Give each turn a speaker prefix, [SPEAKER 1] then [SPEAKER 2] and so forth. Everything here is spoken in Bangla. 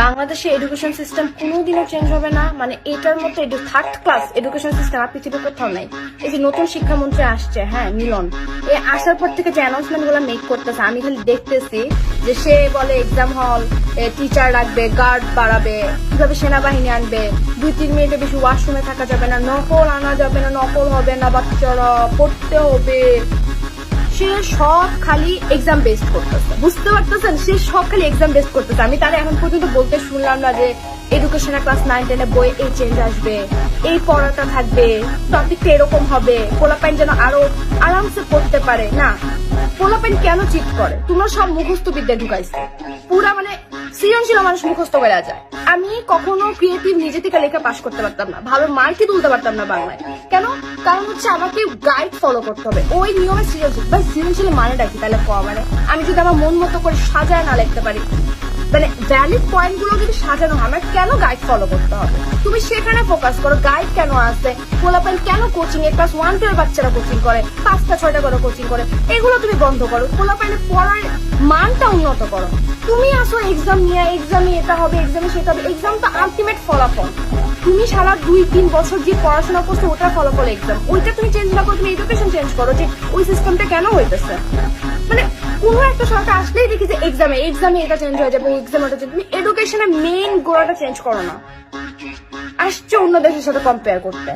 [SPEAKER 1] বাংলাদেশে এডুকেশন সিস্টেম কোনোদিনও চেঞ্জ হবে না, মানে এটার মতো থার্ড ক্লাস এডুকেশন সিস্টেম আর পৃথিবীর কোথাও নাই। এই যে নতুন শিক্ষামন্ত্রী আসছে, হ্যাঁ মিলন, এ আসার পর থেকে যে অ্যানাউন্সমেন্ট গুলো মেক করতেছে, আমি খালি দেখতেছি যে সে বলে এক্সাম হল, টিচার রাখবে, গার্ড বাড়াবে, কিভাবে সেনাবাহিনী আনবে, 2-3 মিনিটের বেশি ওয়াশরুমে থাকা যাবে না, নকল আনা যাবে না, নকল হবে না, বাচ্চারা পড়তে হবে। সে সব খালি এক্সাম বেসড করতেছে, বুঝতে পারতেছেন? সে সব খালি এক্সাম বেসড করতেছে। আমি তারা এখন পর্যন্ত বলতে শুনলাম না যে এডুকেশনের ক্লাস 9-10 বই এই চেঞ্জ আসবে, এই পড়াটা থাকবে, টপিকটা এরকম হবে, পোলাপাইন যেন আরো আরামসে পড়তে পারে। না, পোলাপাইন কেন চিট করে? তোমরা সব মুখস্থ বিদ্যা ঢুকাইছে, পুরা মানে সৃজনশীল মানুষ মুখস্থ করে যায়। আমি কখনো ক্রিয়েটিভ নিজে থেকে লেখা পাশ করতে পারতাম না, ভালো মার্কই তুলতে পারতাম না বাংলায়। কেন? কারণ হচ্ছে আমাকে গাইড ফলো করতে হবে, ওই নিয়মে সৃজনশীল। ভাই সৃজনশীল মানে ডাকি তাহলে মানে আমি যদি আমার মন মতো করে সাজায় না লিখতে পারি, মানে ভ্যালিড পয়েন্ট গুলো যদি সাজানো হয়, আমার কেন গাইড ফলো করতে হবে? তুমি সেখানে ফোকাস করো, গাইড কেন আসছে, পোলাপাইন কেন কোচিং এ, ক্লাস 1-2 বাচ্চারা কোচিং করে, 5টা-6টা করে কোচিং করে, এগুলো তুমি বন্ধ করো। পোলাপাইনের পড়ার মানটা উন্নত করো। তুমি আসো এক্সাম নিয়ে, এক্সামে এটা হবে, এক্সামে সেটা হবে। এক্সাম তো আলটিমেট ফলাফল। তুমি সারা 2-3 বছর যে পড়াশোনা করছো ওটার ফলাফল এক্সাম, ওইটা তুমি চেঞ্জ না করো, তুমি এডুকেশন চেঞ্জ করো যে ওই সিস্টেমটা কেন হইতেছে। মানে কোনো একটা সরকার আসলেই দেখি যে এক্সামে এটা চেঞ্জ হয়ে যাবে, এক্সাম ওটা চেঞ্জ। তুমি এডুকেশনের মেইন গোড়াটা চেঞ্জ করো না, আসছে অন্য দেশের সাথে কম্পেয়ার করতে।